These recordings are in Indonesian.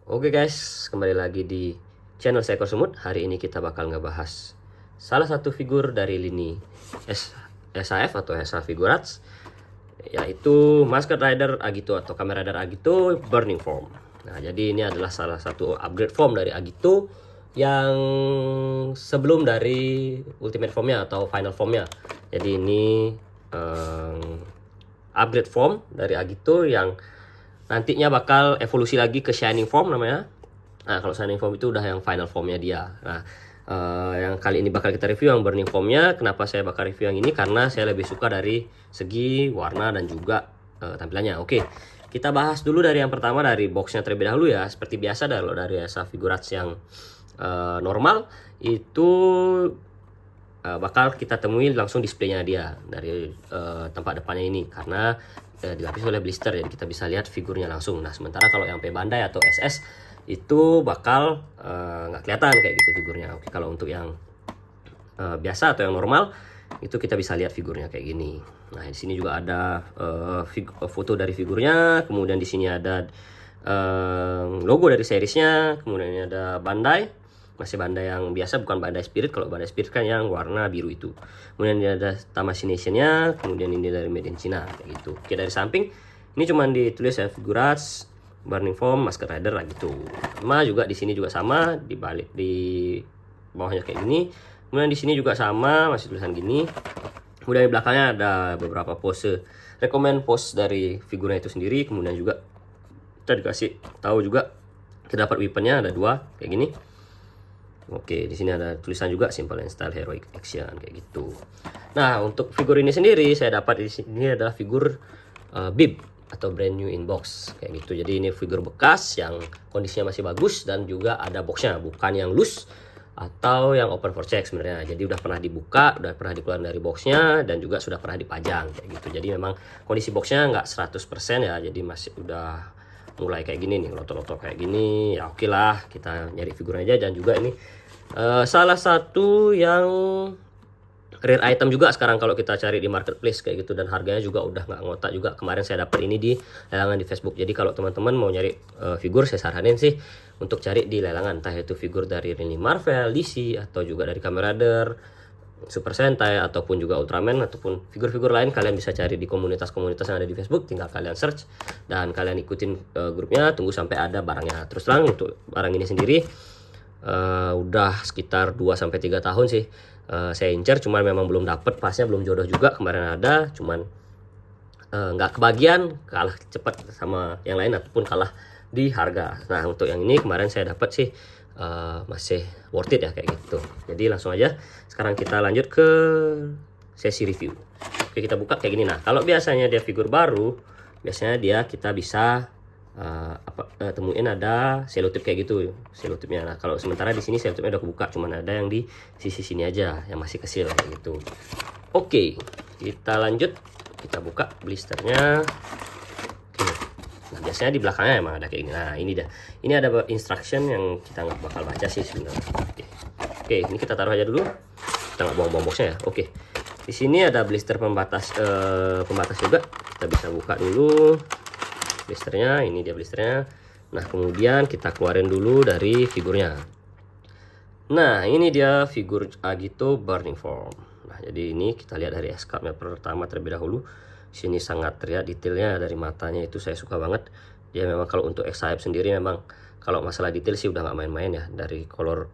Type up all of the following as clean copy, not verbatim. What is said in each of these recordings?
Oke guys, kembali lagi di channel Seekor Semut. Hari ini kita bakal ngebahas salah satu figur dari lini SAF atau SA Figurats, yaitu Masked Rider Agito atau Kamen Rider Agito Burning Form. Nah, jadi ini adalah salah satu upgrade form dari Agito yang sebelum dari Ultimate Formnya atau Final Formnya. Jadi ini upgrade form dari Agito yang nantinya bakal evolusi lagi ke Shining Form namanya. Nah, kalau Shining Form itu udah yang final formnya dia. Nah, yang kali ini bakal kita review yang Burning Formnya. Kenapa saya bakal review yang ini? Karena saya lebih suka dari segi warna dan juga tampilannya. Oke, kita bahas dulu dari yang pertama, dari boxnya terlebih dahulu ya. Seperti biasa dari SA Figurats yang normal itu bakal kita temui langsung displaynya dia dari tempat depannya ini, karena dilapis oleh blister, jadi kita bisa lihat figurnya langsung. Nah, sementara kalau yang P Bandai atau SS itu bakal nggak kelihatan kayak gitu figurnya. Oke, kalau untuk yang biasa atau yang normal itu kita bisa lihat figurnya kayak gini. Nah, di sini juga ada foto dari figurnya, kemudian di sini ada logo dari seriesnya, kemudian ini ada Bandai. Masih Bandai yang biasa, bukan Bandai Spirit. Kalau Bandai Spirit kan yang warna biru itu. Kemudian ini ada Tamashii Nation-nya, kemudian ini dari Made in China kayak gitu. Oke, dari samping ini cuma ditulis ya Figurats Burning Form Masked Rider lah gitu. Sama juga di sini juga sama, di balik di bawahnya kayak gini. Kemudian di sini juga sama, masih tulisan gini. Kemudian di belakangnya ada beberapa pose, rekomend pose dari figurnya itu sendiri. Kemudian juga kita dikasih tahu juga kita dapat weaponnya ada 2 kayak gini. Oke, di sini ada tulisan juga Simple and Style Heroic Action kayak gitu. Nah, untuk figur ini sendiri saya dapat di sini adalah figur bib atau brand new in box kayak gitu. Jadi ini figur bekas yang kondisinya masih bagus dan juga ada boxnya, bukan yang loose atau yang open for check sebenarnya. Jadi udah pernah dibuka, udah pernah dikeluarkan dari boxnya, dan juga sudah pernah dipajang kayak gitu. Jadi memang kondisi boxnya nggak 100% ya, jadi masih udah mulai kayak gini nih, loto-loto kayak gini ya. Oke lah, kita nyari figurnya aja. Dan juga ini salah satu yang rare item juga sekarang kalau kita cari di marketplace kayak gitu, dan harganya juga udah nggak ngotak juga. Kemarin saya dapat ini di lelangan di Facebook. Jadi kalau teman-teman mau nyari figur, saya saranin sih untuk cari di lelangan, entah itu figur dari lini Marvel, DC, atau juga dari Kamen Rider, Super Sentai, ataupun juga Ultraman, ataupun figur-figur lain. Kalian bisa cari di komunitas-komunitas yang ada di Facebook. Tinggal kalian search dan kalian ikutin grupnya, tunggu sampai ada barangnya. Terus terang untuk barang ini sendiri udah sekitar 2-3 tahun sih saya incer, cuman memang belum dapet pasnya, belum jodoh juga. Kemarin ada, cuman nggak kebagian, kalah cepat sama yang lain ataupun kalah di harga. Nah, untuk yang ini kemarin saya dapat sih masih worth it ya kayak gitu. Jadi langsung aja sekarang kita lanjut ke sesi review. Oke, kita buka kayak gini. Nah, kalau biasanya dia figur baru, biasanya dia kita bisa temuin ada selotip kayak gitu, selotipnya. Nah, kalau sementara di sini selotipnya udah kebuka, cuman ada yang di sisi sini aja yang masih kecil kayak gitu. Oke, kita lanjut, kita buka blisternya. Oke. Nah, biasanya di belakangnya emang ada kayak gini. Nah, ini dah, ini ada instruction yang kita nggak bakal baca sih sebenarnya. Oke, ini kita taruh aja dulu, kita nggak buang-buang boxnya ya. Oke, di sini ada blister pembatas juga, kita bisa buka dulu blisternya. Ini dia blisternya. Nah, kemudian kita keluarin dulu dari figurnya. Nah, ini dia figur Agito Burning Form. Nah, jadi ini kita lihat dari escapnya pertama terlebih dahulu. Sini sangat terlihat detailnya dari matanya, itu saya suka banget. Dia memang kalau untuk SAF sendiri memang kalau masalah detail sih udah nggak main-main ya. Dari color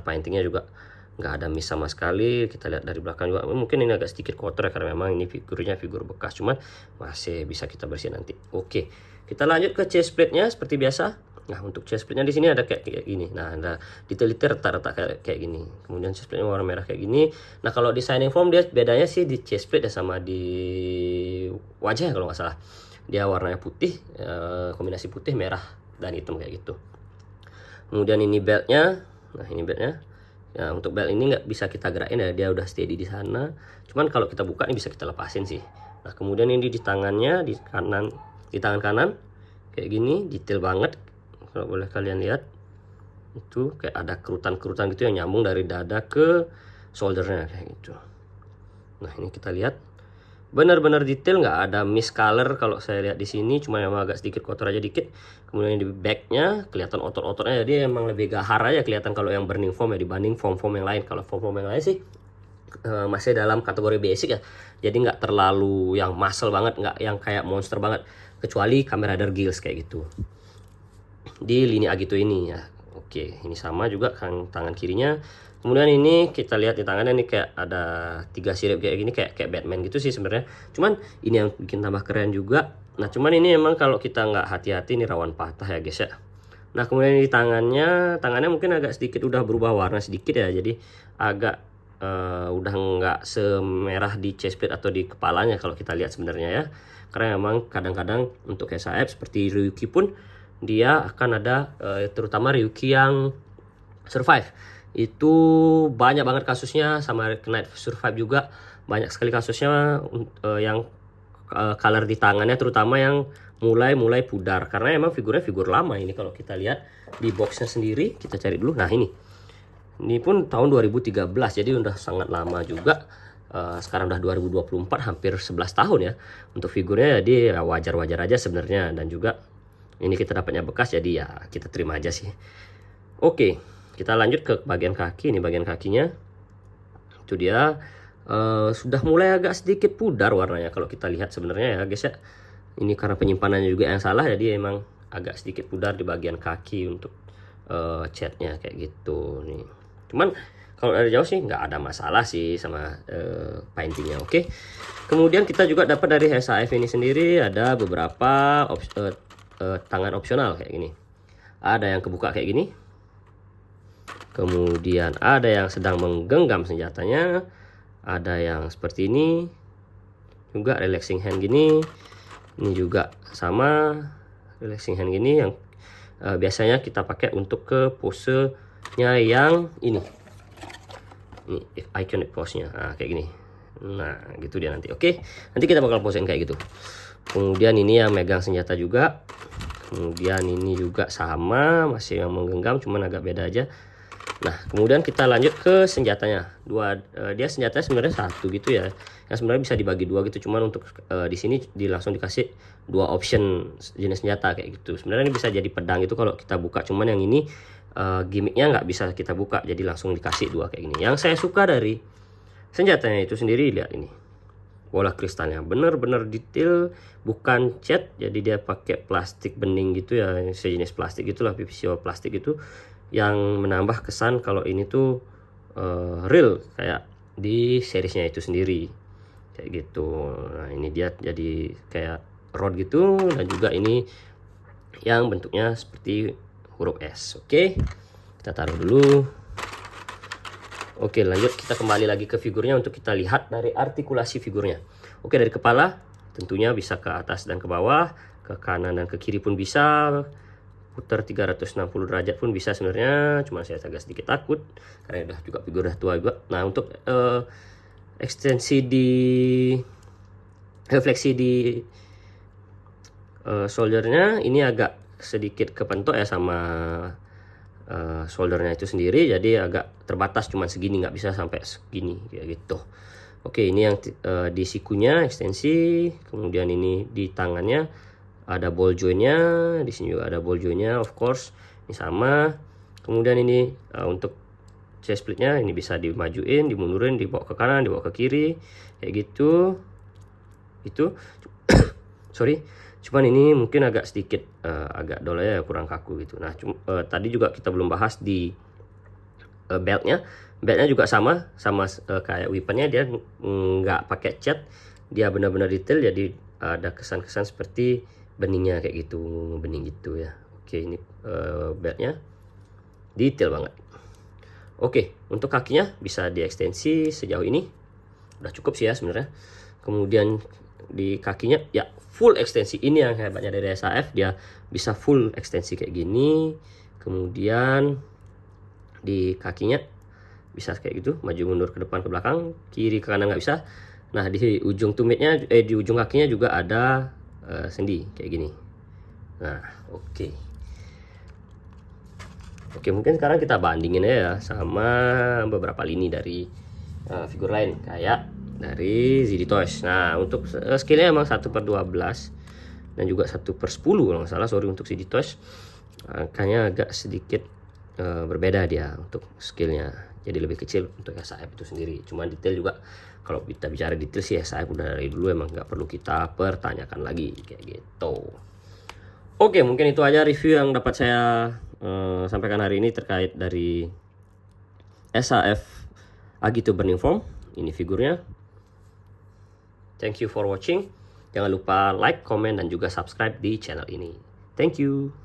paintingnya juga nggak ada miss sama sekali. Kita lihat dari belakang juga, mungkin ini agak sedikit kotor ya, karena memang ini figurnya figur bekas, cuman masih bisa kita bersihin nanti. Oke, kita lanjut ke chest plate-nya seperti biasa. Nah, untuk chest plate-nya di sini ada kayak gini. Nah, ada detail-detail retak-retak kayak gini. Kemudian chest plate-nya warna merah kayak gini. Nah, kalau di Shining Form dia bedanya sih di chest plate ya sama di wajah kalau nggak salah. Dia warnanya putih, kombinasi putih, merah, dan hitam kayak gitu. Kemudian ini beltnya. Nah, ini beltnya. Nah, untuk belt ini nggak bisa kita gerakin ya, dia udah steady di sana. Cuman kalau kita buka ini bisa kita lepasin sih. Nah, kemudian ini di tangannya, di tangan kanan kayak gini, detail banget. Kalau boleh kalian lihat, itu kayak ada kerutan-kerutan gitu yang nyambung dari dada ke shouldernya kayak gitu. Nah, ini kita lihat benar-benar detail, nggak ada miscolor kalau saya lihat di sini, cuma memang agak sedikit kotor aja dikit. Kemudian di backnya kelihatan otot-ototnya, jadi emang lebih gahar aja kelihatan kalau yang burning foam ya dibanding foam-foam yang lain. Kalau foam-foam yang lain sih masih dalam kategori basic ya, jadi nggak terlalu yang muscle banget, nggak yang kayak monster banget, kecuali Kamen Rider Gears kayak gitu di lini Agito ini ya. Oke, ini sama juga kan tangan kirinya. Kemudian ini kita lihat di tangannya nih kayak ada 3 sirip kayak gini, kayak Batman gitu sih sebenarnya. Cuman ini yang bikin tambah keren juga. Nah, cuman ini emang kalau kita nggak hati-hati ini rawan patah ya guys ya. Nah, kemudian di tangannya mungkin agak sedikit udah berubah warna sedikit ya. Jadi agak udah nggak semerah di chest plate atau di kepalanya kalau kita lihat sebenarnya ya. Karena memang kadang-kadang untuk SAF seperti Ryuki pun dia akan ada terutama Ryuki yang survive itu banyak banget kasusnya, sama Knight Survive juga banyak sekali kasusnya yang color di tangannya terutama yang mulai pudar, karena emang figurnya figur lama ini. Kalau kita lihat di boxnya sendiri, kita cari dulu. Nah, ini pun tahun 2013, jadi udah sangat lama juga. Sekarang udah 2024, hampir 11 tahun ya untuk figurnya, jadi ya wajar-wajar aja sebenarnya. Dan juga ini kita dapatnya bekas, jadi ya kita terima aja sih. Oke. Kita lanjut ke bagian kaki. Ini bagian kakinya. Itu dia sudah mulai agak sedikit pudar warnanya kalau kita lihat sebenarnya ya guys ya. Ini karena penyimpanannya juga yang salah, jadi emang agak sedikit pudar di bagian kaki untuk catnya kayak gitu nih. Cuman kalau dari jauh sih nggak ada masalah sih sama paintingnya. Oke. Kemudian kita juga dapat dari SAF ini sendiri ada beberapa tangan opsional kayak gini. Ada yang kebuka kayak gini. Kemudian ada yang sedang menggenggam senjatanya, ada yang seperti ini, juga relaxing hand gini. Ini juga sama relaxing hand gini yang biasanya kita pakai untuk ke posenya yang ini iconic pose-nya. Nah, kayak gini. Nah, gitu dia nanti. Oke, nanti kita bakal posein kayak gitu. Kemudian ini yang megang senjata juga. Kemudian ini juga sama, masih yang menggenggam, cuman agak beda aja. Nah, kemudian kita lanjut ke senjatanya. Dia senjatanya sebenarnya satu gitu ya. Yang sebenarnya bisa dibagi dua gitu. Cuman untuk di sini langsung dikasih dua option jenis senjata kayak gitu. Sebenarnya ini bisa jadi pedang itu kalau kita buka. Cuman yang ini gimmicknya nggak bisa kita buka. Jadi langsung dikasih dua kayak gini. Yang saya suka dari senjatanya itu sendiri, lihat ini. Bola kristalnya bener-bener detail, bukan cat. Jadi dia pakai plastik bening gitu ya. Sejenis plastik itulah, PVC plastik itu. Yang menambah kesan kalau ini tuh real kayak di seriesnya itu sendiri kayak gitu. Nah, ini dia jadi kayak rod gitu, dan juga ini yang bentuknya seperti huruf S. Oke, kita taruh dulu. Oke, lanjut kita kembali lagi ke figurnya untuk kita lihat dari artikulasi figurnya. Oke, dari kepala tentunya bisa ke atas dan ke bawah, ke kanan dan ke kiri pun bisa. Putar 360 derajat pun bisa sebenarnya, cuma saya agak sedikit takut karena udah juga figur udah tua juga. Nah, untuk ekstensi di refleksi di shouldernya ini agak sedikit kepentok ya sama shouldernya itu sendiri, jadi agak terbatas, cuma segini, nggak bisa sampai segini kayak gitu. Oke, ini yang di sikunya ekstensi, kemudian ini di tangannya ada ball jointnya, di sini juga ada ball jointnya, of course ini sama. Kemudian ini untuk chest plate-nya ini bisa dimajuin, dimundurin, dibawa ke kanan, dibawa ke kiri kayak gitu. Itu sorry, cuman ini mungkin agak sedikit agak dolanya ya, kurang kaku gitu. Nah, tadi juga kita belum bahas di beltnya juga sama kayak weaponnya, dia nggak pakai cat, dia benar-benar detail, jadi ada kesan-kesan seperti beningnya kayak gitu, bening gitu ya. Oke, ini beltnya detail banget. Oke, untuk kakinya bisa diekstensi sejauh ini udah cukup sih ya sebenarnya. Kemudian di kakinya ya full ekstensi, ini yang hebatnya dari SAF, dia bisa full ekstensi kayak gini. Kemudian di kakinya bisa kayak gitu, maju mundur ke depan ke belakang, kiri ke kanan nggak bisa. Nah, di ujung tumitnya di ujung kakinya juga ada sendi kayak gini. Nah, oke, mungkin sekarang kita bandingin ya sama beberapa lini dari figur lain, kayak dari ZD Toys. Nah, untuk skillnya emang 1/12 dan juga 1/10 kalau nggak salah, sorry, untuk ZD Toys. Angkanya agak sedikit berbeda dia untuk skillnya, jadi lebih kecil untuk SAF itu sendiri. Cuma detail juga, kalau kita bicara detail sih SAF udah dari dulu emang nggak perlu kita pertanyakan lagi kayak gitu. Oke, mungkin itu aja review yang dapat saya sampaikan hari ini terkait dari SAF Agito Burning Foam. Ini figurnya. Thank you for watching. Jangan lupa like, comment, dan juga subscribe di channel ini. Thank you.